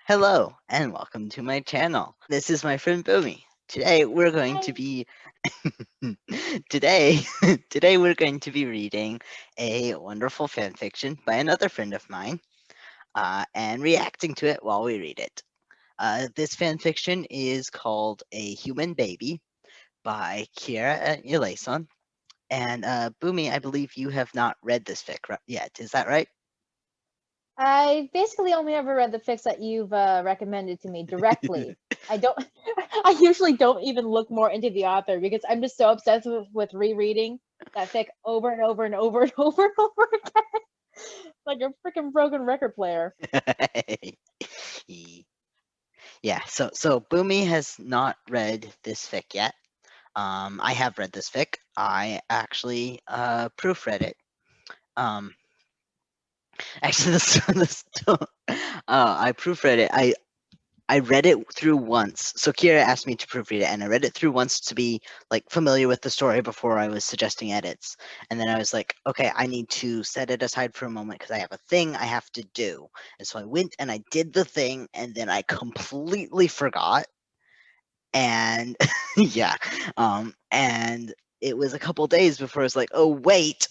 Hello and welcome to my channel. This is my friend Boomi. Today we're going Hi. to be today today we're going to be reading a wonderful fan fiction by another friend of mine and reacting to it while we read it. This fan fiction is called A Human Baby by KieraElieson. And Boomi, I believe you have not read this fic yet. Is that right? I basically only ever read the fics that you've recommended to me directly. I don't. I usually don't even look more into the author because I'm just so obsessed with rereading that fic over and over and over and over and over again, like a freaking broken record player. Yeah, so Boomy has not read this fic yet. I have read this fic. I actually proofread it. Um, actually, I proofread it. I read it through once. So Kiera asked me to proofread it, and I read it through once to be like familiar with the story before I was suggesting edits. And then I was like, okay, I need to set it aside for a moment because I have a thing I have to do. And so I went and I did the thing, and then I completely forgot. And yeah, and it was a couple days before I was like, oh wait,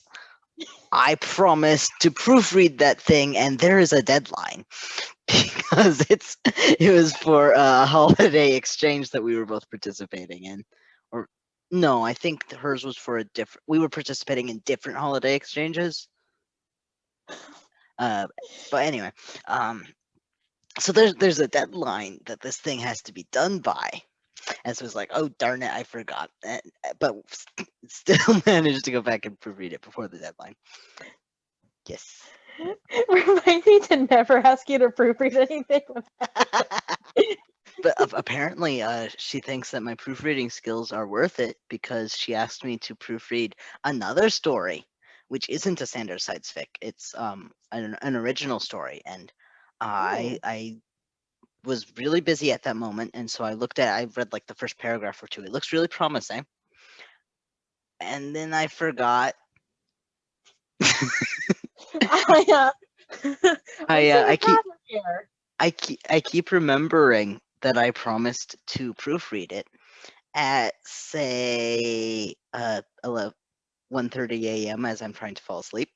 I promised to proofread that thing, and there is a deadline because it was for a holiday exchange that we were both participating in, or no, I think hers was for a different. We were participating in different holiday exchanges. Uh, but anyway, um, so there's a deadline that this thing has to be done by, and so it's like, oh darn it, I forgot. But still managed to go back and proofread it before the deadline. Yes. Remind me to never ask you to proofread anything. But apparently, she thinks that my proofreading skills are worth it because she asked me to proofread another story, which isn't a standard science fic. It's an original story, and Ooh. I was really busy at that moment, and so I read like the first paragraph or two. It looks really promising, and then I forgot. I'm seeing I a keep pattern here. I keep remembering that I promised to proofread it at say 1:30 a.m. as I'm trying to fall asleep.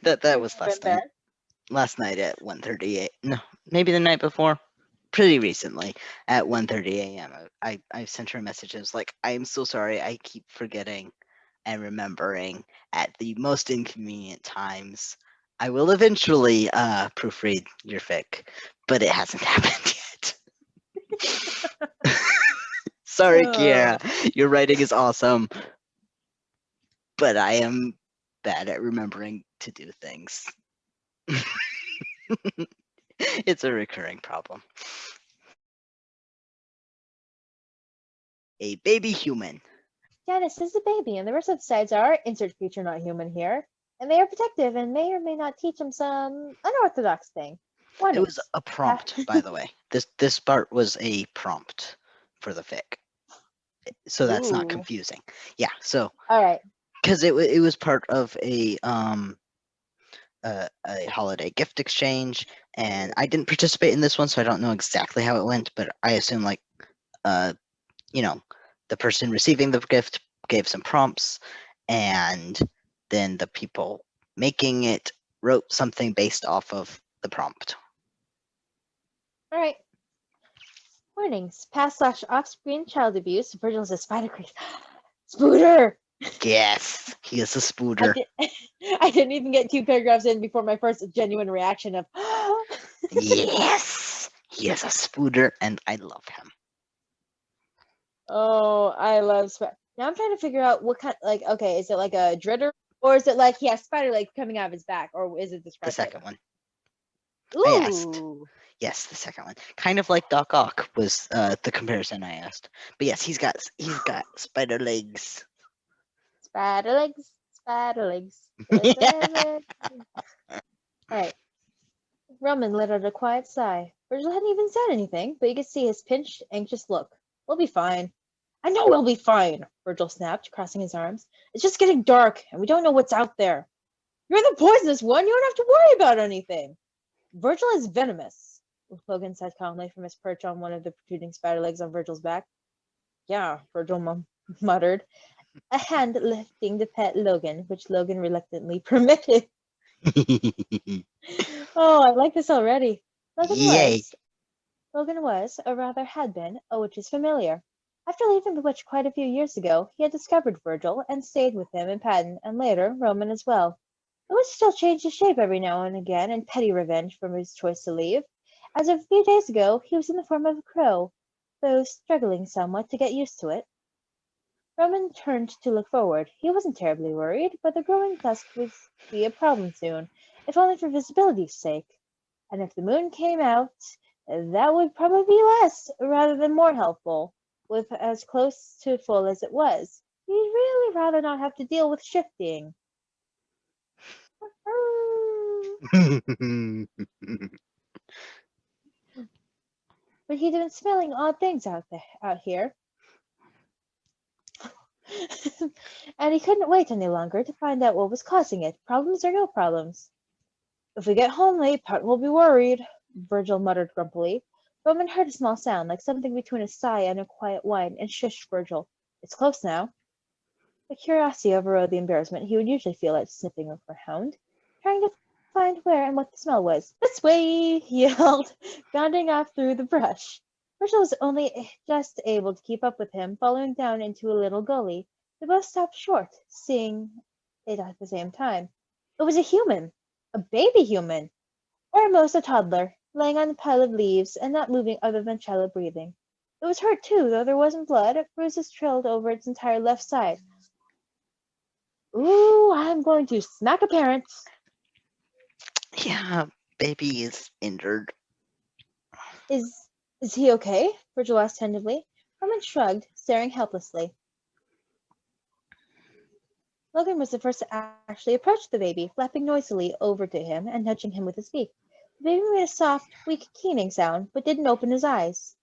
That was Been last night. there. Last night at 1:38. No, maybe the night before. Pretty recently at 1:30 a.m. I sent her messages like, I am so sorry. I keep forgetting and remembering at the most inconvenient times. I will eventually proofread your fic, but it hasn't happened yet. Sorry, Oh. Kiera. Your writing is awesome, but I am bad at remembering to do things. It's a recurring problem. A baby human. Janus is a baby, and the rest of the sides are insert creature not human here. And they are protective and may or may not teach him some unorthodox thing. It was Warnings. a prompt, by the way. This part was a prompt for the fic, so that's not Ooh. confusing. Yeah, so All right. because it was part of a holiday gift exchange, and I didn't participate in this one, so I don't know exactly how it went, but I assume like uh you know the person receiving the gift gave some prompts, and then the people making it wrote something based off of the prompt. All right. Warnings. Past/off-screen child abuse. Virgil's a spider creep. Spooter. Yes, he is a I spooter. did. I didn't even get 2 paragraphs in before my first genuine reaction of. Yes, he is a spooter, and I love him. Oh, I love spider. Now I'm trying to figure out what kind. Like, okay, is it like a dreader, or is it like he has spider legs coming out of his back, or is it The described second different? one. I asked. Ooh. Yes, the second one. Kind of like Doc Ock was the comparison I asked. But yes, he's got spider legs. Spider legs. Spider legs. Yeah. All right. Roman let out a quiet sigh. Virgil hadn't even said anything, but you could see his pinched, anxious look. We'll be fine. I know we'll be fine, Virgil snapped, crossing his arms. It's just getting dark, and we don't know what's out there. You're the poisonous one. You don't have to worry about anything. Virgil is venomous, Logan said calmly from his perch on one of the protruding spider legs on Virgil's back. Yeah, Virgil muttered, a hand lifting to pet Logan, which Logan reluctantly permitted. Oh, I like this already. Yay. Logan was, or rather had been, a witch's familiar. After leaving the witch quite a few years ago, he had discovered Virgil and stayed with him and Patton, and later Roman as well. The witch still changed his shape every now and again in petty revenge for his choice to leave. As of a few days ago, he was in the form of a crow, though struggling somewhat to get used to it. Roman turned to look forward. He wasn't terribly worried, but the growing dusk would be a problem soon, if only for visibility's sake. And if the moon came out, that would probably be less rather than more helpful, with as close to full as it was. He'd really rather not have to deal with shifting. But he'd been smelling odd things out here. And he couldn't wait any longer to find out what was causing it, problems or no problems. If we get home late, Patton will be worried, Virgil muttered grumpily. Roman heard a small sound, like something between a sigh and a quiet whine, and shushed Virgil. It's close now. The curiosity overrode the embarrassment he would usually feel at sniffing for hound, trying to find where and what the smell was. This way, he yelled, bounding off through the brush. Virgil was only just able to keep up with him, following down into a little gully. They both stopped short, seeing it at the same time. It was a human, a baby human, or at most a toddler, laying on a pile of leaves and not moving other than shallow breathing. It was hurt too, though there wasn't blood. Bruises trailed over its entire left side. Ooh, I'm going to smack a parent. Yeah, baby is injured. Is he okay? Virgil asked tentatively. Roman shrugged, staring helplessly. Logan was the first to actually approach the baby, flapping noisily over to him and nudging him with his beak. The baby made a soft, weak keening sound, but didn't open his eyes.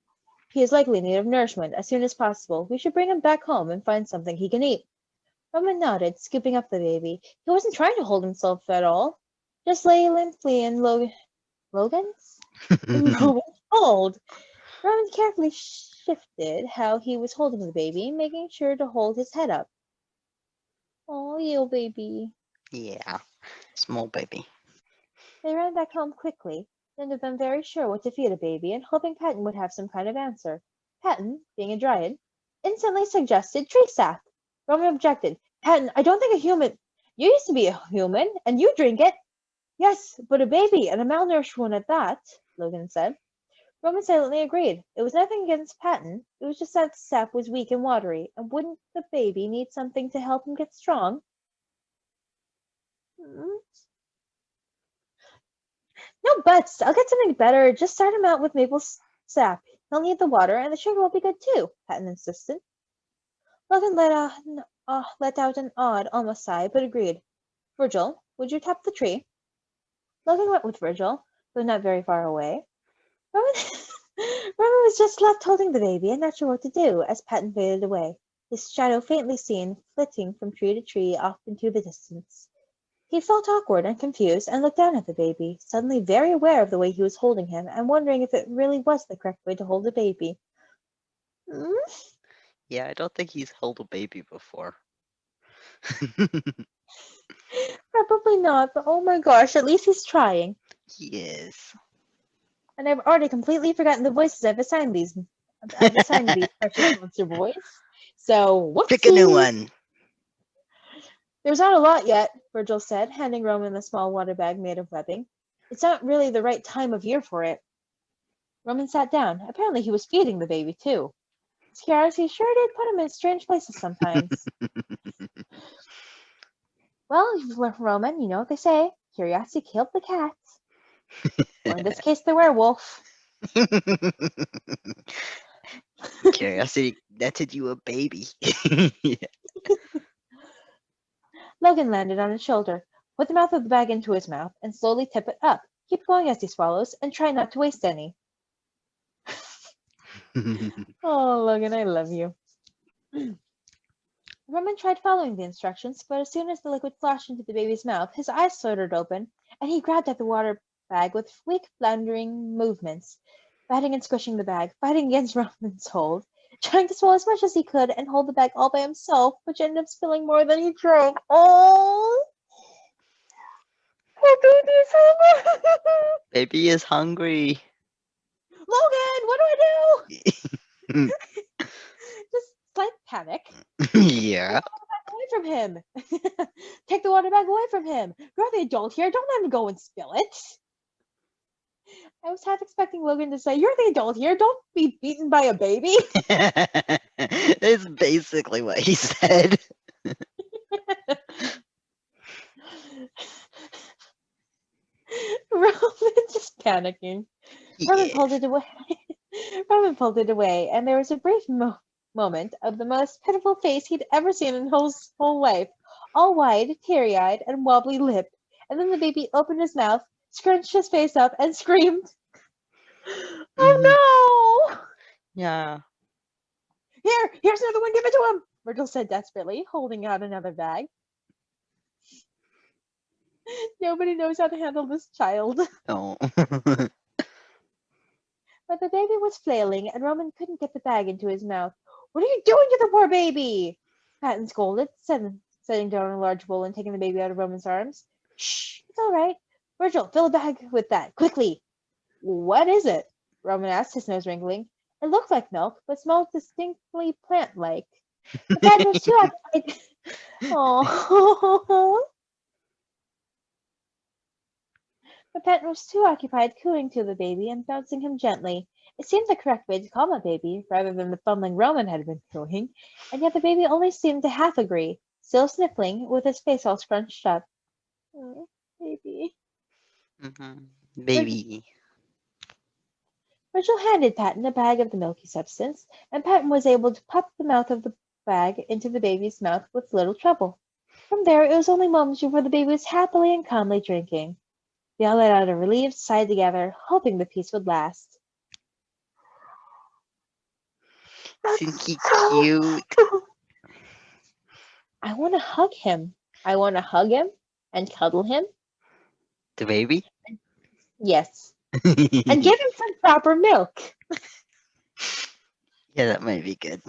He is likely in need of nourishment as soon as possible. We should bring him back home and find something he can eat. Roman nodded, scooping up the baby. He wasn't trying to hold himself at all. Just lay limply in Logan's hold. Roman carefully shifted how he was holding the baby, making sure to hold his head up. Oh, you baby. Yeah, small baby. They ran back home quickly, none of them very sure what to feed a baby, and hoping Patton would have some kind of answer. Patton, being a dryad, instantly suggested tree sap. Roman objected. Patton, I don't think a human. You used to be a human, and you drink it. Yes, but a baby, and a malnourished one at that, Logan said. Roman silently agreed. It was nothing against Patton. It was just that the sap was weak and watery, and wouldn't the baby need something to help him get strong? No buts. I'll get something better. Just start him out with maple sap. He'll need the water, and the sugar will be good too, Patton insisted. Logan let out an odd, almost sigh, but agreed. Virgil, would you tap the tree? Logan went with Virgil, though not very far away. Roman was just left holding the baby and not sure what to do as Patton faded away, his shadow faintly seen flitting from tree to tree off into the distance. He felt awkward and confused and looked down at the baby, suddenly very aware of the way he was holding him and wondering if it really was the correct way to hold a baby. Yeah, I don't think he's held a baby before. Probably not, but oh my gosh, at least he's trying. He is. And I've already completely forgotten the voices I've assigned these precious monster boys. So, whoopsie. Pick a new one. There's not a lot yet, Virgil said, handing Roman the small water bag made of webbing. It's not really the right time of year for it. Roman sat down. Apparently he was feeding the baby, too. His curiosity sure did put him in strange places sometimes. Well, Roman, you know what they say. Curiosity killed the cat. Or in this case, the werewolf. Curiosity netted you a baby. Logan landed on his shoulder. Put the mouth of the bag into his mouth and slowly tip it up. Keep going as he swallows and try not to waste any. Oh, Logan, I love you. Roman tried following the instructions, but as soon as the liquid flashed into the baby's mouth, his eyes fluttered open, and he grabbed at the water bag with weak, floundering movements, batting and squishing the bag, fighting against Roman's hold, trying to swallow as much as he could and hold the bag all by himself, which ended up spilling more than he drank. Oh! Poor baby's hungry! Baby is hungry. Logan, what do I do? Just slight panic. Yeah. Away from him. Take the water bag away from him. You're the adult here. Don't let him go and spill it. I was half expecting Logan to say, "You're the adult here. Don't be beaten by a baby." That's basically what he said. Roman just panicking. Roman Yes. pulled it away. Roman pulled it away, and there was a brief moment of the most pitiful face he'd ever seen in his whole life, all wide, teary-eyed, and wobbly lipped. And then the baby opened his mouth, scrunched his face up, and screamed, "Oh no!" Yeah. Here's another one. Give it to him, Virgil said desperately, holding out another bag. Nobody knows how to handle this child. No. But the baby was flailing, and Roman couldn't get the bag into his mouth. "What are you doing to the poor baby?" Patton scolded, setting down a large bowl and taking the baby out of Roman's arms. "Shh, it's all right. Virgil, fill the bag with that, quickly." "What is it?" Roman asked, his nose wrinkling. It looked like milk, but smelled distinctly plant-like. The Patton was too occupied. Oh. But Patton was too occupied cooing to the baby and bouncing him gently. It seemed the correct way to calm a baby, rather than the fumbling Roman had been doing, and yet the baby only seemed to half agree, still sniffling, with his face all scrunched up. "Oh, baby." Baby. Virgil handed Patton a bag of the milky substance, and Patton was able to pop the mouth of the bag into the baby's mouth with little trouble. From there, it was only moments before the baby was happily and calmly drinking. They all let out a relieved sigh together, hoping the peace would last. Isn't he cute? I want to hug him. I want to hug him and cuddle him. The baby? Yes. And give him some proper milk. Yeah, that might be good.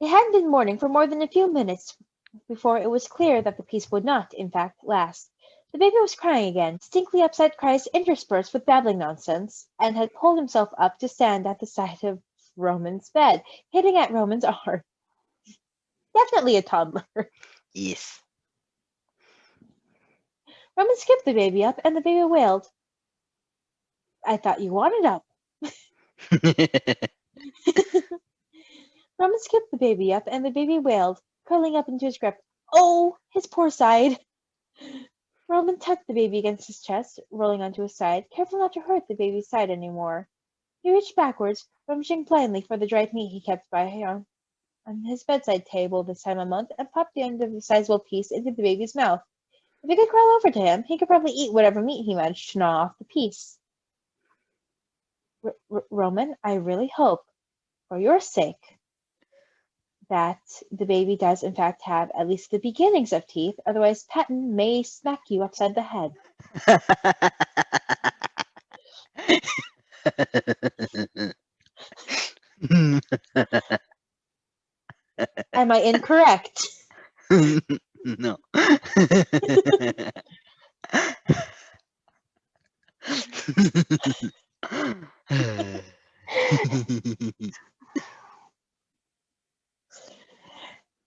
It hadn't been morning for more than a few minutes before it was clear that the peace would not, in fact, last. The baby was crying again, distinctly upset cries interspersed with babbling nonsense, and had pulled himself up to stand at the side of Roman's bed, hitting at Roman's arm. Definitely a toddler. Yes. Roman skipped the baby up, and the baby wailed. "I thought you wanted up." Roman skipped the baby up, and the baby wailed, curling up into his grip. Oh, his poor side! Roman tucked the baby against his chest, rolling onto his side, careful not to hurt the baby's side any more. He reached backwards, rummaging blindly for the dried meat he kept by on his bedside table this time a month, and popped the end of the sizable piece into the baby's mouth. If he could crawl over to him, he could probably eat whatever meat he managed to gnaw off the piece. Roman, I really hope, for your sake, that the baby does in fact have at least the beginnings of teeth, otherwise Patton may smack you upside the head. Am I incorrect? No.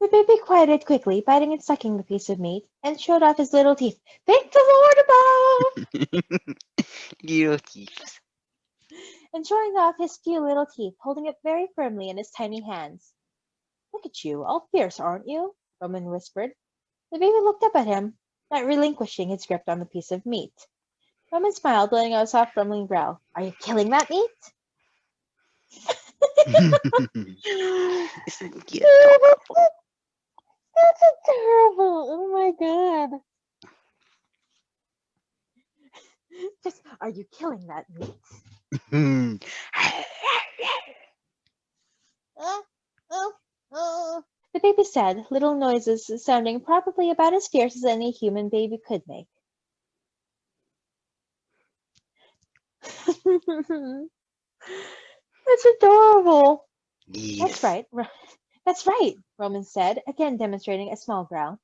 The baby quieted quickly, biting and sucking the piece of meat, and showed off his little teeth. Thank the Lord above! Little teeth. And showing off his few little teeth, holding it very firmly in his tiny hands. Look at you, all fierce, aren't you? Roman whispered. The baby looked up at him, not relinquishing his grip on the piece of meat. Roman smiled, letting out a soft, rumbling growl. Are you killing that meat? Isn't he That's adorable? terrible. Oh my god. Just, are you killing that meat? The baby said, little noises sounding probably about as fierce as any human baby could make. It's adorable. That's Yes. right. That's right, Roman said, again demonstrating a small growl.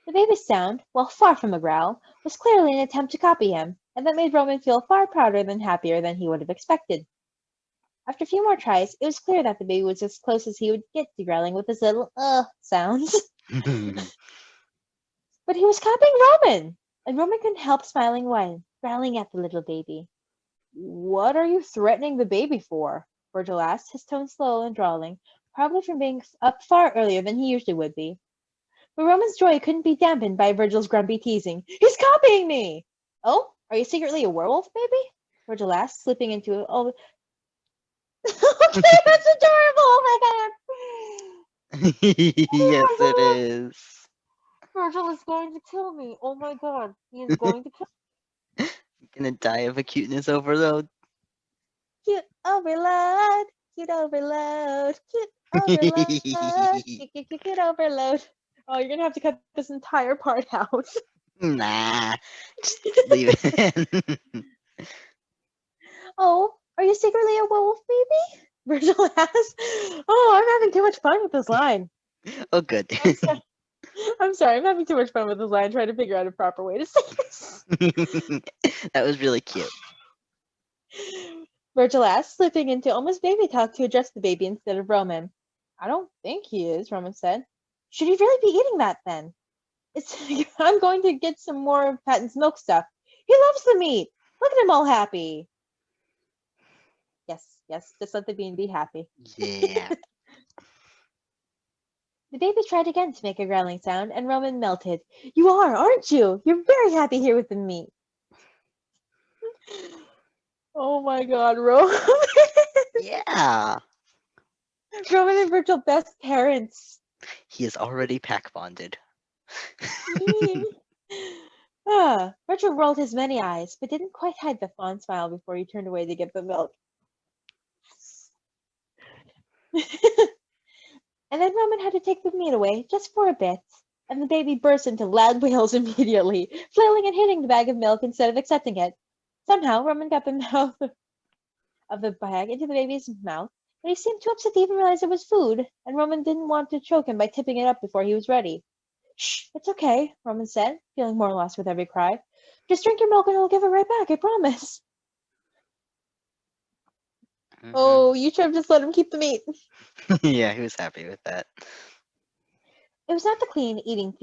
The baby's sound, while far from a growl, was clearly an attempt to copy him, and that made Roman feel far prouder than happier than he would have expected. After a few more tries, it was clear that the baby was as close as he would get to growling with his little sounds. But he was copying Roman, and Roman couldn't help smiling while growling at the little baby. What are you threatening the baby for? Virgil asked, his tone slow and drawling, probably from being up far earlier than he usually would be. But Roman's joy couldn't be dampened by Virgil's grumpy teasing. He's copying me! Oh, are you secretly a werewolf, baby? Virgil asked, slipping into it. Oh, okay, that's adorable! Oh my god! Yes, it is. Virgil is going to kill me. Oh my god, he is going to kill me. Gonna die of a cuteness overload. Cute overload, cute overload, cute overload, cute overload. Oh, you're gonna have to cut this entire part out. Nah, just leave it in. Oh, are you secretly a werewolf, baby? Virgil asked. Oh, I'm having too much fun with this line. Oh, good. I'm sorry, I'm having too much fun with this line, trying to figure out a proper way to say this. That was really cute. Virgil asked, slipping into almost baby talk to address the baby instead of Roman. I don't think he is, Roman said. Should he really be eating that then? I'm going to get some more of Patton's milk stuff. He loves the meat. Look at him all happy. Yes, just let the bean be happy. Yeah. The baby tried again to make a growling sound, and Roman melted. You are, aren't you? You're very happy here with the meat. Oh my god, Roman. Yeah. Roman and Virgil, best parents. He is already pack bonded. Virgil rolled his many eyes, but didn't quite hide the fond smile before he turned away to get the milk. And then Roman had to take the meat away, just for a bit, and the baby burst into loud wails immediately, flailing and hitting the bag of milk instead of accepting it. Somehow, Roman got the mouth of the bag into the baby's mouth, but he seemed too upset to even realize it was food, and Roman didn't want to choke him by tipping it up before he was ready. Shh, it's okay, Roman said, feeling more lost with every cry. Just drink your milk and I'll give it right back, I promise. Mhm. Oh, you should have just let him keep the meat. Yeah, he was happy with that. It was not the clean eating.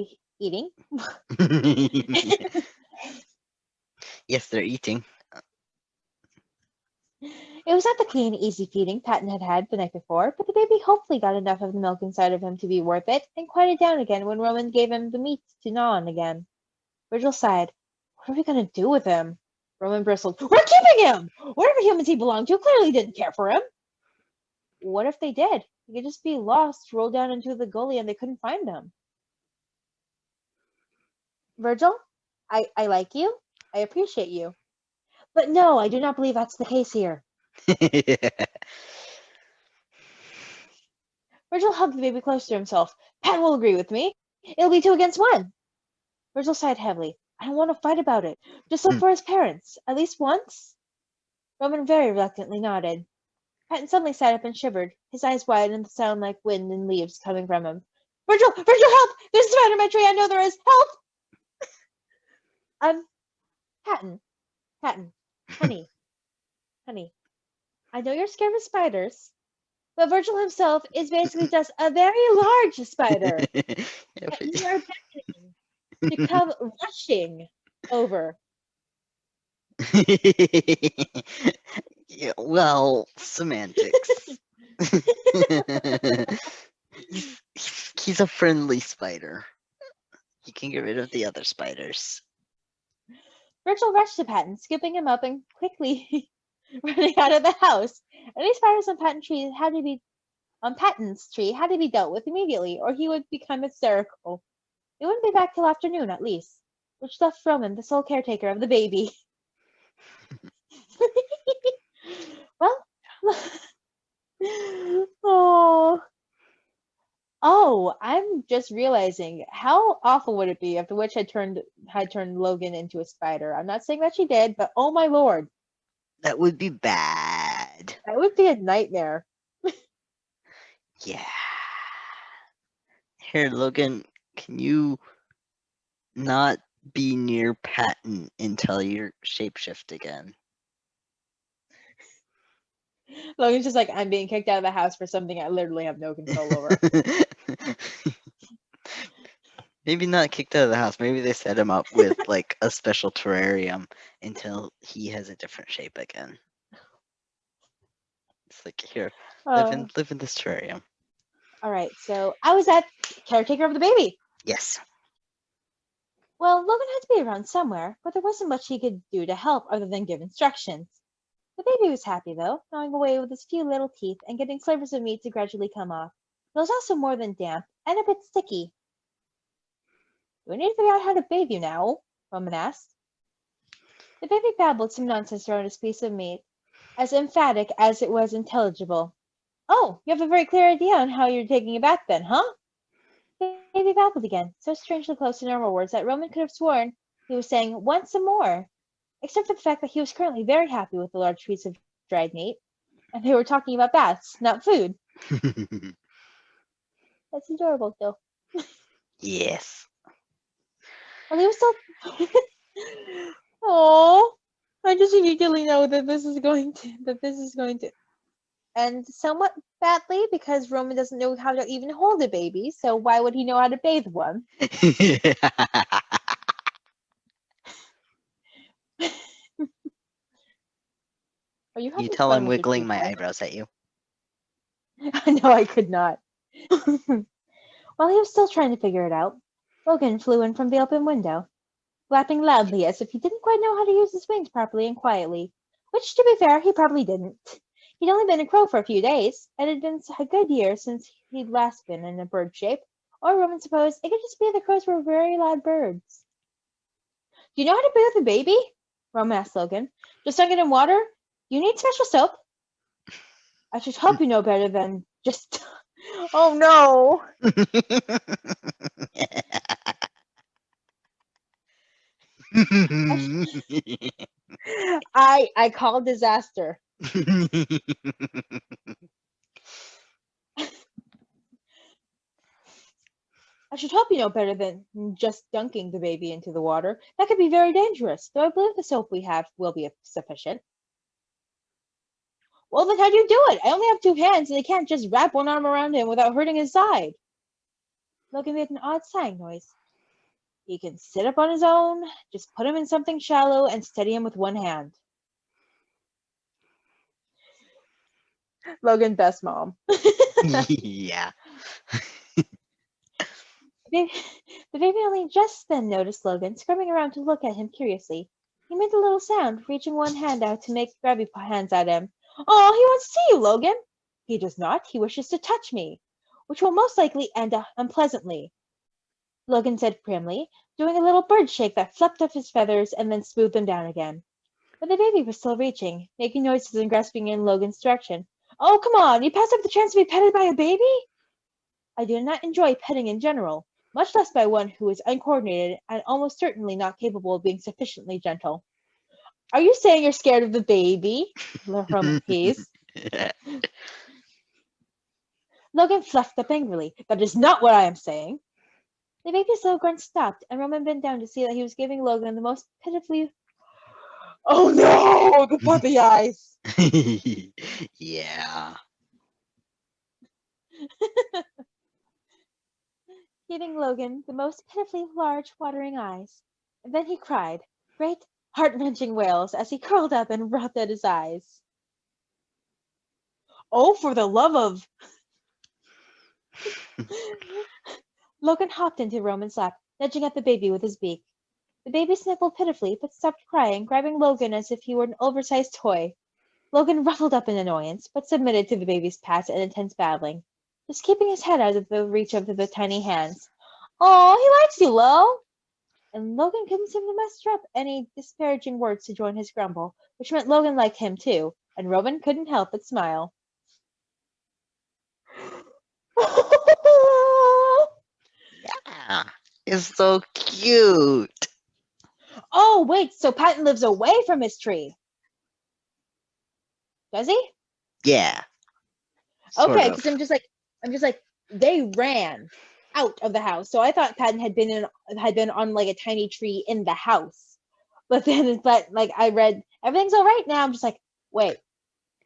Yes, they're eating. It was not the clean, easy feeding Patton had had the night before, but the baby hopefully got enough of the milk inside of him to be worth it, and quieted down again when Roman gave him the meat to gnaw on again. Virgil sighed. What are we going to do with him? Roman bristled. We're keeping him! Whatever humans he belonged to clearly didn't care for him. What if they did? He could just be lost, rolled down into the gully, and they couldn't find him. Virgil, I like you. I appreciate you. But no, I do not believe that's the case here. Virgil hugged the baby close to himself. Pat will agree with me. It'll be 2 against 1. Virgil sighed heavily. I don't want to fight about it. Just look for his parents. At least once? Roman very reluctantly nodded. Patton suddenly sat up and shivered, his eyes wide and the sound like wind and leaves coming from him. Virgil, help! There's a spider in my tree, I know there is. Help! Patton, honey, I know you're scared of spiders, but Virgil himself is basically just a very large spider. Yeah, And you are beckoning to come rushing over. Yeah, well, semantics. He's a friendly spider. He can get rid of the other spiders. Virgil rushed to Patton, scooping him up and quickly running out of the house. Any spiders on Patton's tree had to be dealt with immediately, or he would become hysterical. They wouldn't be back till afternoon, at least, which left Roman the sole caretaker of the baby. Well, oh, I'm just realizing how awful would it be if the witch had turned Logan into a spider. I'm not saying that she did, but oh my lord. That would be bad. That would be a nightmare. Yeah. Here, Logan, can you not be near Patton until you shapeshift again? Logan's just like, I'm being kicked out of the house for something I literally have no control over. Maybe not kicked out of the house. Maybe they set him up with like a special terrarium until he has a different shape again. It's like, here, live in this terrarium. All right, so I was at caretaker of the baby. Yes. Well, Logan had to be around somewhere, but there wasn't much he could do to help other than give instructions. The baby was happy, though, gnawing away with his few little teeth and getting slivers of meat to gradually come off. It was also more than damp and a bit sticky. Do I need to figure out how to bathe you now? Roman asked. The baby babbled some nonsense around his piece of meat, as emphatic as it was intelligible. Oh, you have a very clear idea on how you're taking a bath then, huh? The baby babbled again, so strangely close to normal words that Roman could have sworn he was saying once some more, except for the fact that he was currently very happy with the large piece of dried meat, and they were talking about baths, not food. That's adorable, though. Yes. Well, he was still. Oh, I just immediately know that this is going to end somewhat badly because Roman doesn't know how to even hold a baby. So why would he know how to bathe one? Are you You having tell fun I'm with your wiggling my toothbrush? eyebrows at you. No, I could not. While he was still trying to figure it out, Logan flew in from the open window, flapping loudly as if he didn't quite know how to use his wings properly and quietly, which, to be fair, he probably didn't. He'd only been a crow for a few days, and it had been a good year since he'd last been in a bird shape, or Roman supposed it could just be the crows were very loud birds. Do you know how to bathe a baby? Roman asked Logan. Just dunk it in water? You need special soap? I should hope you know better than just. Oh no! I call disaster. I should hope you know better than just dunking the baby into the water. That could be very dangerous, though I believe the soap we have will be sufficient. Well, then how do you do it? I only have two hands, and I can't just wrap one arm around him without hurting his side. Logan made an odd sighing noise. He can sit up on his own, just put him in something shallow and steady him with one hand. Logan, best mom. Yeah. The baby only just then noticed Logan, scrubbing around to look at him curiously. He made a little sound, reaching one hand out to make grabby hands at him. Oh, he wants to see you, Logan. He does not. He wishes to touch me, which will most likely end unpleasantly, Logan said primly, doing a little bird shake that fluffed up his feathers and then smoothed them down again. But the baby was still reaching, making noises and grasping in Logan's direction. Oh, come on! You pass up the chance to be petted by a baby? I do not enjoy petting in general, much less by one who is uncoordinated and almost certainly not capable of being sufficiently gentle. Are you saying you're scared of the baby? Roman teased. Logan fluffed up angrily. That is not what I am saying. The baby's low grunt stopped, and Roman bent down to see that he was giving Logan the most pitifully. Oh no! The puppy eyes! Yeah. Giving Logan the most pitifully large, watering eyes. And then he cried, great, heart-wrenching wails as he curled up and rubbed at his eyes. Oh, for the love of. Logan hopped into Roman's lap, nudging at the baby with his beak. The baby sniffled pitifully, but stopped crying, grabbing Logan as if he were an oversized toy. Logan ruffled up in annoyance, but submitted to the baby's pats and intense babbling, just keeping his head out of the reach of the tiny hands. Oh, he likes you, Lo! And Logan couldn't seem to muster up any disparaging words to join his grumble, which meant Logan liked him too, and Roman couldn't help but smile. Yeah. It's so cute. Oh, wait, so Patton lives away from his tree. Does he? Yeah. Sort Okay, of. because I'm just like, they ran out of the house. So I thought Patton had been on like a tiny tree in the house. But like I read everything's all right now. I'm just like, wait.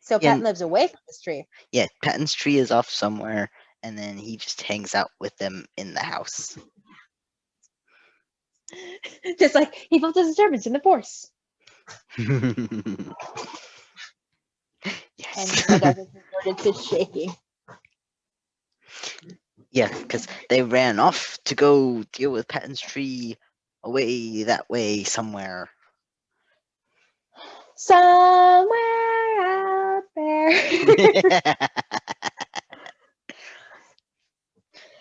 So Yeah, Patton lives away from this tree. yeah, Patton's tree is off somewhere, and then he just hangs out with them in the house. Just like he felt a disturbance in the force. Yes. And my dog resorted to shaking. Yeah, because they ran off to go deal with Patton's tree away that way somewhere. Somewhere out there.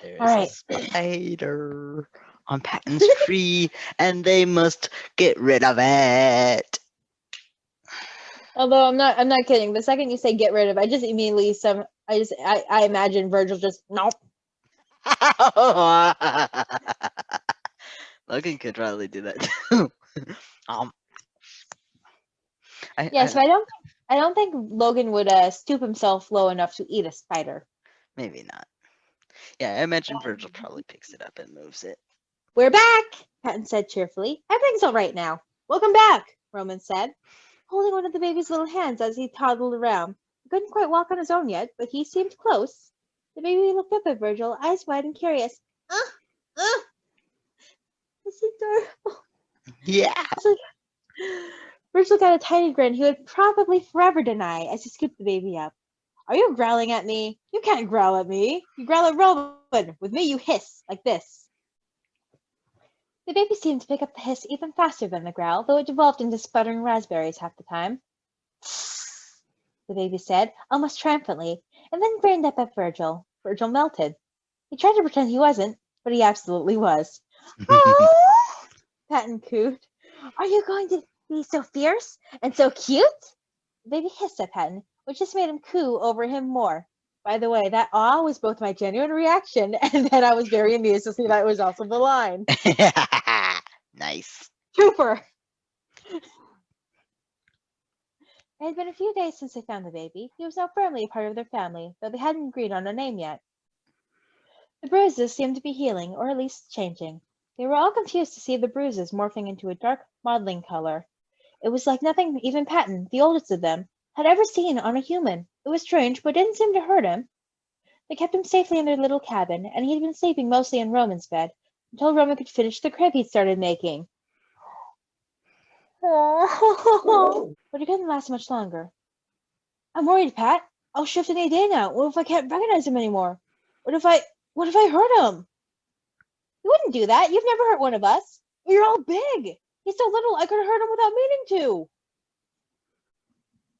There's All right. a spider on Patton's tree, and they must get rid of it. Although I'm not kidding. The second you say get rid of, I just immediately I imagine Virgil just nope. Logan could probably do that too. Yes, but I don't think Logan would stoop himself low enough to eat a spider. Maybe not. Yeah, I imagine Virgil probably picks it up and moves it. We're back, Patton said cheerfully. Everything's all right now. Welcome back, Roman said, holding one of the baby's little hands as he toddled around. He couldn't quite walk on his own yet, but he seemed close. The baby looked up at Virgil, eyes wide and curious. It's adorable. Yeah. Virgil got a tiny grin he would probably forever deny as he scooped the baby up. Are you growling at me? You can't growl at me. You growl at Roman. With me, you hiss like this. The baby seemed to pick up the hiss even faster than the growl, though it devolved into sputtering raspberries half the time. The baby said, almost triumphantly, and then grinned up at Virgil. Virgil melted. He tried to pretend he wasn't, but he absolutely was. Oh! Patton cooed. Are you going to be so fierce and so cute? The baby hissed at Patton, which just made him coo over him more. By the way, that awe was both my genuine reaction and then I was very amused to see that it was also the line. Nice. Trooper! It had been a few days since they found the baby. He was now firmly a part of their family, though they hadn't agreed on a name yet. The bruises seemed to be healing, or at least changing. They were all confused to see the bruises morphing into a dark modeling color. It was like nothing even Patton, the oldest of them, had ever seen on a human. It was strange, but didn't seem to hurt him. They kept him safely in their little cabin, and he had been sleeping mostly in Roman's bed, until Roman could finish the crib he'd started making. But it couldn't last much longer. I'm worried, Pat. I'll shift any day now. What if I can't recognize him anymore? What if I hurt him? You wouldn't do that. You've never hurt one of us. You're all big. He's so little I could have hurt him without meaning to.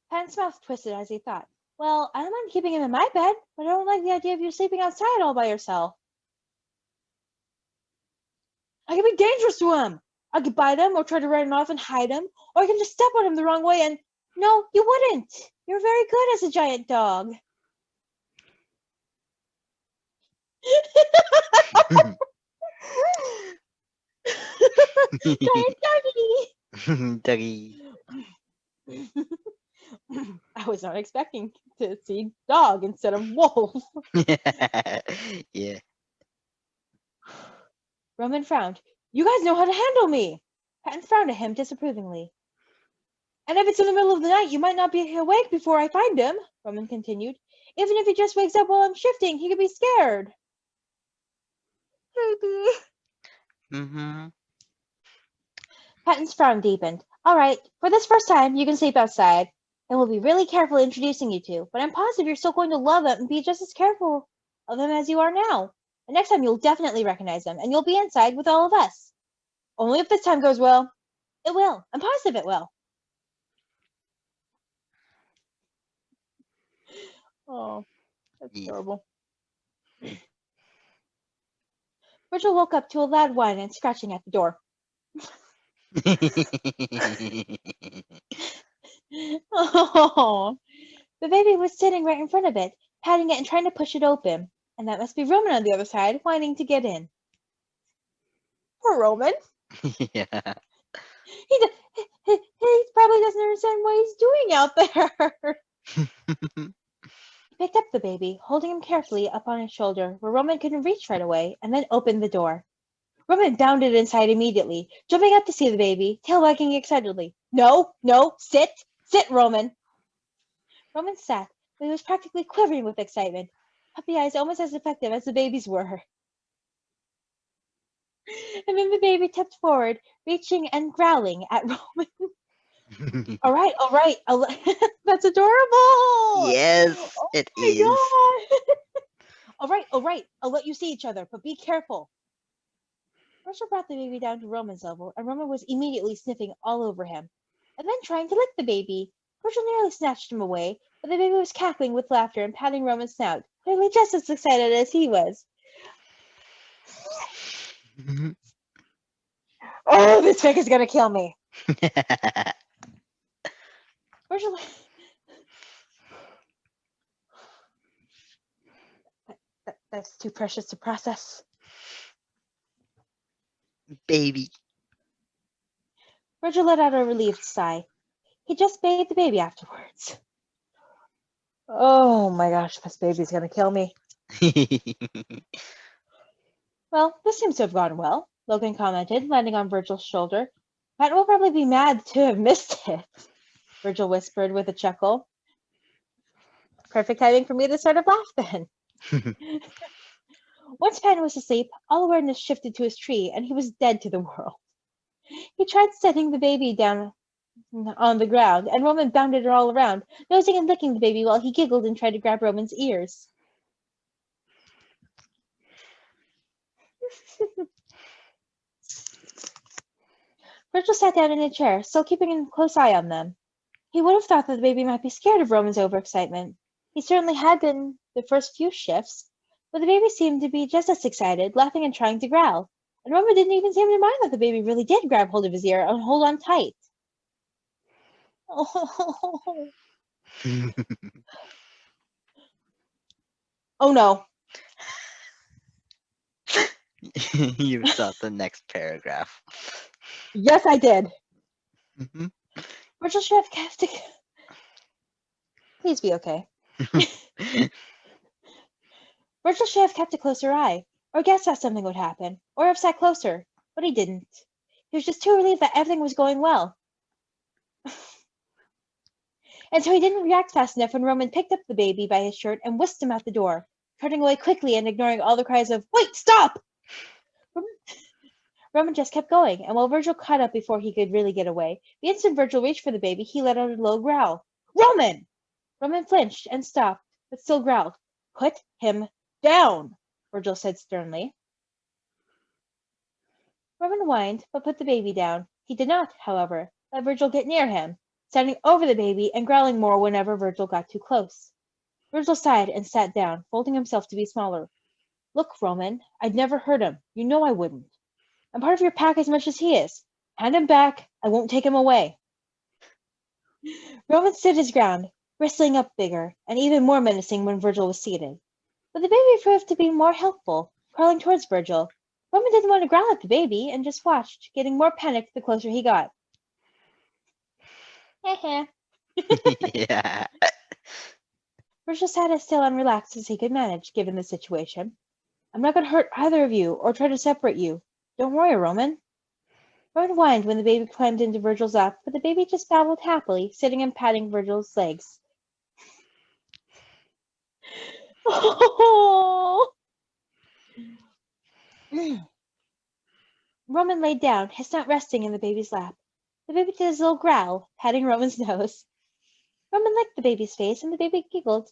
Pat's mouth twisted as he thought. Well, I don't mind keeping him in my bed, but I don't like the idea of you sleeping outside all by yourself. I can be dangerous to him. I could bite him or try to run him off and hide him, or I can just step on him the wrong way and... No, you wouldn't. You're very good as a giant dog. Giant doggy. Dougie. I was not expecting to see dog instead of wolf. Yeah. Roman frowned. You guys know how to handle me. Patton frowned at him disapprovingly. And if it's in the middle of the night, you might not be awake before I find him, Roman continued. Even if he just wakes up while I'm shifting, he could be scared. Baby. Mm-hmm. Patton's frown deepened. All right, for this first time, you can sleep outside. And we'll be really careful introducing you to, but I'm positive you're still going to love him and be just as careful of him as you are now. And next time you'll definitely recognize him, and you'll be inside with all of us. Only if this time goes well. It will. I'm positive it will. Oh, that's adorable. Virgil woke up to a loud whine and scratching at the door. Oh, the baby was sitting right in front of it, patting it and trying to push it open. And that must be Roman on the other side, whining to get in. Poor Roman. Yeah. He probably doesn't understand what he's doing out there. He picked up the baby, holding him carefully up on his shoulder where Roman couldn't reach right away, and then opened the door. Roman bounded inside immediately, jumping up to see the baby, tail wagging excitedly. No, no, sit, sit, Roman. Roman sat, but he was practically quivering with excitement, puppy eyes almost as effective as the baby's were. And then the baby tipped forward, reaching and growling at Roman. All right, that's adorable. Yes, Oh it my is. god. All right, I'll let you see each other, but be careful. Marshall brought the baby down to Roman's level, and Roman was immediately sniffing all over him, and then trying to lick the baby. Marshall nearly snatched him away, but the baby was cackling with laughter and patting Roman's snout, clearly just as excited as he was. Oh, this pig is gonna kill me. Marshall. That's too precious to process. Baby. Roger let out a relieved sigh. He just bathed the baby afterwards. Oh my gosh, this baby's gonna kill me. Well, this seems to have gone well, Logan commented, landing on Virgil's shoulder. Matt will probably be mad to have missed it, Virgil whispered with a chuckle. Perfect timing for me to start a laugh then. Once Pat was asleep, all awareness shifted to his tree, and he was dead to the world. He tried setting the baby down on the ground, and Roman bounded all around, nosing and licking the baby while he giggled and tried to grab Roman's ears. Virgil sat down in a chair, still keeping a close eye on them. He would have thought that the baby might be scared of Roman's overexcitement. He certainly had been the first few shifts, but the baby seemed to be just as excited, laughing and trying to growl. And Roman didn't even seem to mind that the baby really did grab hold of his ear and hold on tight. Oh, oh no. You saw the next paragraph. Yes, I did. Virgil should have kept it. Please be okay. Virgil should have kept a closer eye, or guessed that something would happen, or have sat closer, but he didn't. He was just too relieved that everything was going well. And so he didn't react fast enough when Roman picked up the baby by his shirt and whisked him out the door, turning away quickly and ignoring all the cries of, "Wait, stop!" Roman just kept going, and while Virgil caught up before he could really get away, the instant Virgil reached for the baby, he let out a low growl. "Roman!" Roman flinched and stopped, but still growled. "Put him down," Virgil said sternly. Roman whined, but put the baby down. He did not, however, let Virgil get near him, standing over the baby and growling more whenever Virgil got too close. Virgil sighed and sat down, folding himself to be smaller. "Look, Roman, I'd never hurt him. You know I wouldn't. I'm part of your pack as much as he is. Hand him back. I won't take him away." Roman stood his ground, bristling up bigger and even more menacing when Virgil was seated. But the baby proved to be more helpful, crawling towards Virgil. Roman didn't want to growl at the baby and just watched, getting more panicked the closer he got. Yeah. Virgil sat as still and relaxed as he could manage, given the situation. "I'm not going to hurt either of you or try to separate you. Don't worry, Roman." Roman whined when the baby climbed into Virgil's lap, but the baby just babbled happily, sitting and patting Virgil's legs. Roman laid down, his snout resting in the baby's lap. The baby did his little growl, patting Roman's nose. Roman licked the baby's face, and the baby giggled,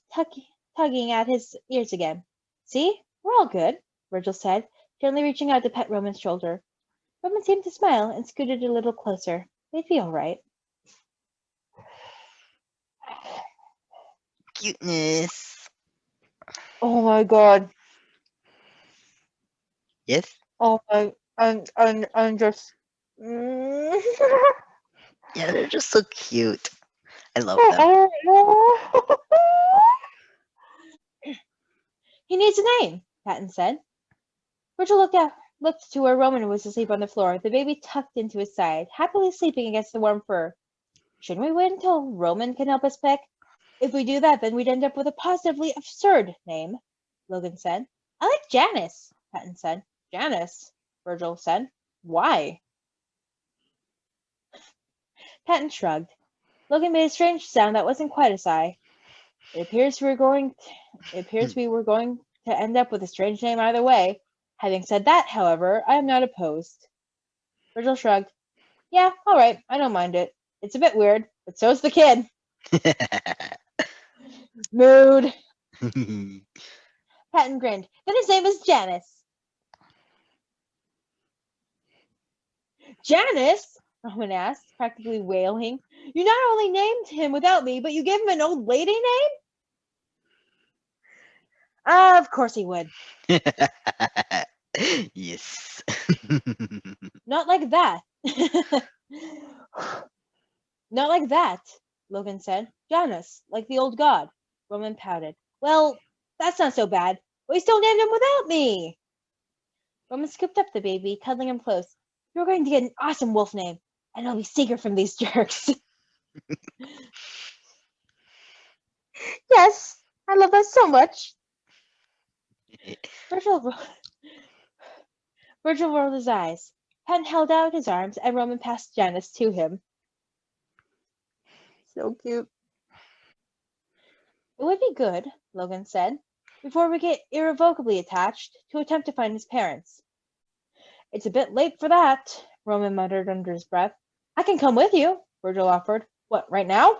tugging at his ears again. "See, we're all good," Virgil said, gently reaching out to pet Roman's shoulder. Roman seemed to smile and scooted a little closer. They'd be all right. Cuteness. Oh my god. Yes? Oh my, I'm just. Yeah, they're just so cute. I love them. "He needs a name," Patton said. Virgil looked to where Roman was asleep on the floor, the baby tucked into his side, happily sleeping against the warm fur. "Shouldn't we wait until Roman can help us pick?" If we do that, then we'd end up with a positively absurd name, Logan said. I like Janus, Patton said. Janus, Virgil said. Why? Patton shrugged. Logan made a strange sound that wasn't quite a sigh. It appears we were going to end up with a strange name either way. Having said that, however, I am not opposed. Virgil shrugged. Yeah, all right, I don't mind it. It's a bit weird, but so's the kid. Mood. Patton grinned. Then his name is Janus. Janus? Roman asked, practically wailing. You not only named him without me, but you gave him an old lady name? Of course he would. Yes. Not like that. Not like that, Logan said. Janus, like the old god. Roman pouted. Well, that's not so bad. But he still named him without me. Roman scooped up the baby, cuddling him close. You're going to get an awesome wolf name, and it'll be secret from these jerks. Yes, I love that so much. Virgil rolled his eyes. Penn held out his arms, and Roman passed Janus to him. So cute. It would be good, Logan said, before we get irrevocably attached, to attempt to find his parents. It's a bit late for that, Roman muttered under his breath. I can come with you, Virgil offered. What, right now?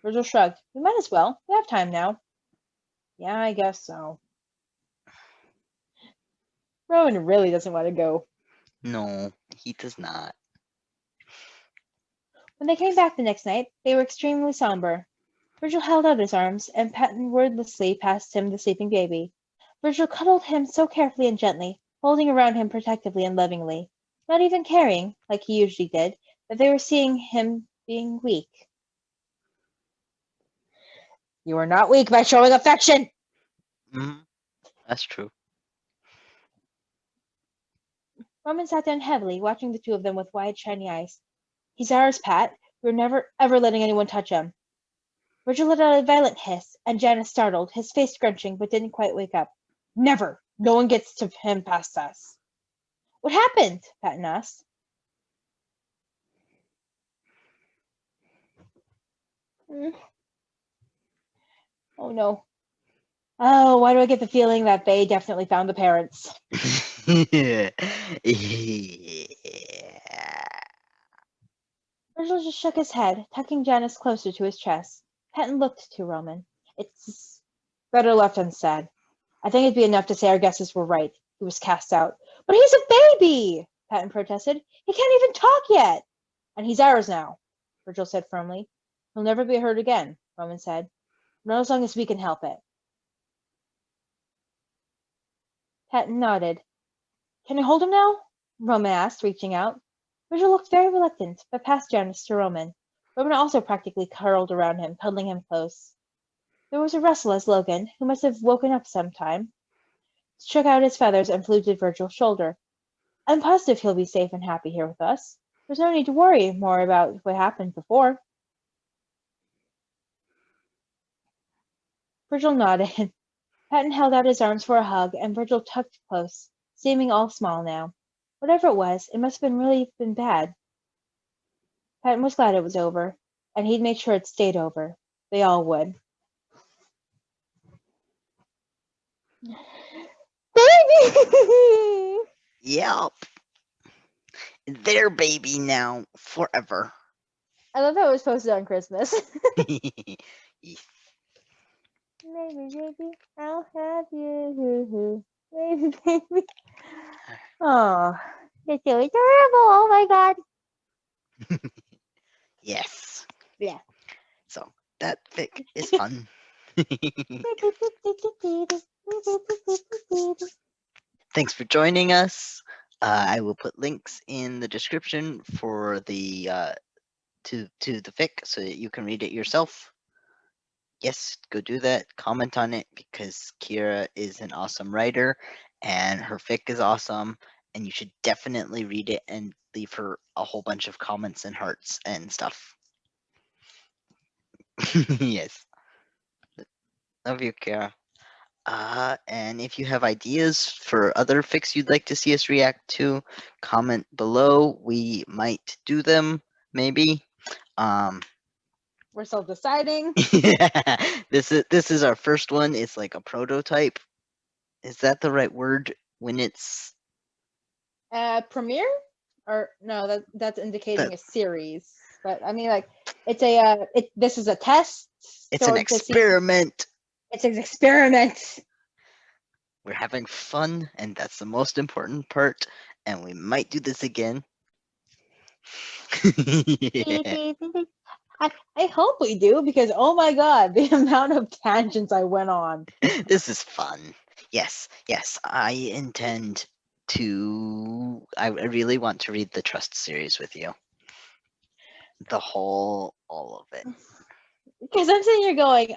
Virgil shrugged. We might as well. We have time now. Yeah, I guess so. Roman really doesn't want to go. No, he does not. When they came back the next night, they were extremely somber. Virgil held out his arms, and Patton wordlessly passed him the sleeping baby. Virgil cuddled him so carefully and gently, holding around him protectively and lovingly, not even caring, like he usually did, that they were seeing him being weak. You are not weak by showing affection! That's true. Roman sat down heavily, watching the two of them with wide, shiny eyes. He's ours, Pat. We're never, ever letting anyone touch him. Virgil let out a violent hiss, and Janus startled, his face scrunching, but didn't quite wake up. Never! No one gets to him past us. What happened? Patton asked. Oh no. Oh, why do I get the feeling that they definitely found the parents? Yeah. Virgil just shook his head, tucking Janus closer to his chest. Patton looked to Roman. It's better left unsaid. I think it'd be enough to say our guesses were right. He was cast out. But he's a baby! Patton protested. He can't even talk yet! And he's ours now, Virgil said firmly. He'll never be hurt again, Roman said. Not as long as we can help it. Patton nodded. Can I hold him now? Roman asked, reaching out. Virgil looked very reluctant, but passed Janus to Roman. Roman also practically curled around him, cuddling him close. There was a rustle as Logan, who must have woken up sometime, shook out his feathers and flew to Virgil's shoulder. I'm positive he'll be safe and happy here with us. There's no need to worry more about what happened before. Virgil nodded. Patton held out his arms for a hug, and Virgil tugged close, seeming all small now. Whatever it was, it must have really been bad. Patton was glad it was over, and he'd make sure it stayed over. They all would. Baby! Yep. Their baby now, forever. I love how it was posted on Christmas. Yes. Maybe, baby, I'll have you. Maybe, baby. Oh, that's so adorable. Oh my god. Yes. Yeah. So that fic is fun. Thanks for joining us. I will put links in the description for the to the fic so that you can read it yourself. Yes, go do that. Comment on it because Kiera is an awesome writer and her fic is awesome. And you should definitely read it and leave her a whole bunch of comments and hearts and stuff. Yes. Love you, Kiera. And if you have ideas for other fics you'd like to see us react to, comment below. We might do them, maybe. We're still deciding. This is our first one. It's like a prototype. Is that the right word when it's Premiere? Or no, that's indicating That- a series. But I mean, like, it's a this is a test. it's So an experiment. It's an experiment. We're having fun, and that's the most important part. And we might do this again. Yeah. I hope we do, because oh my god, the amount of tangents I went on. This is fun. Yes, yes. I intend to. I really want to read the Trust series with you. All of it. Because I'm sitting here going,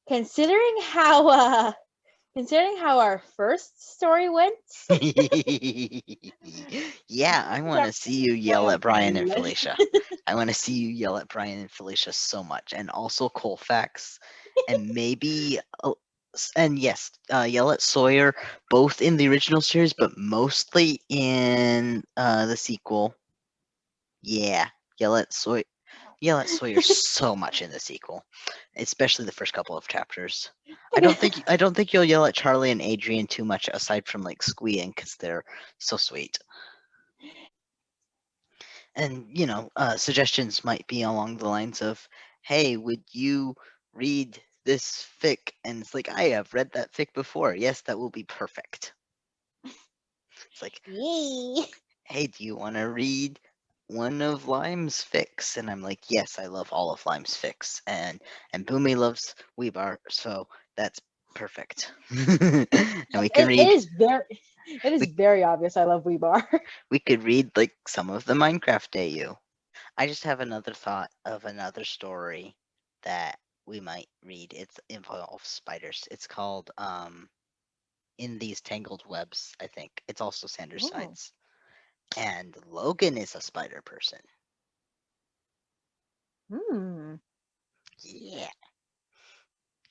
considering how our first story went. Yeah, I want to see you yell at Brian and Felicia. I want to see you yell at Brian and Felicia so much, and also Colfax, and maybe, and yes, yell at Sawyer, both in the original series, but mostly in the sequel. Yeah, yell at Sawyer. Yell at Sawyer so much in the sequel, especially the first couple of chapters. I don't think you'll yell at Charlie and Adrian too much, aside from like squeeing, because they're so sweet. And suggestions might be along the lines of, "Hey, would you read this fic?" And it's like, I have read that fic before. Yes, that will be perfect. It's like, Yay. "Hey, do you want to read one of Lime's fics?" And I'm like, "Yes, I love all of Lime's fics." And Boomy loves Weebar, so that's perfect. And we can read. It is very obvious I love Weebar. We could read like some of the Minecraft AU. I just have another thought of another story that we might read. It involves spiders. It's called In These Tangled Webs, I think. It's also Sanders Oh. Sides. And Logan is a spider person. Yeah.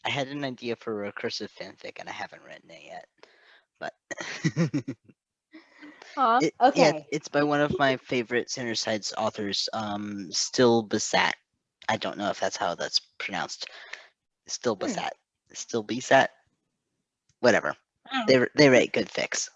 I had an idea for a recursive fanfic and I haven't written it yet. But Okay. it's by one of my favorite Sanders Sides authors, Still Besat. I don't know if that's how that's pronounced. Still Besat. Still Besat. Whatever. They write good fics.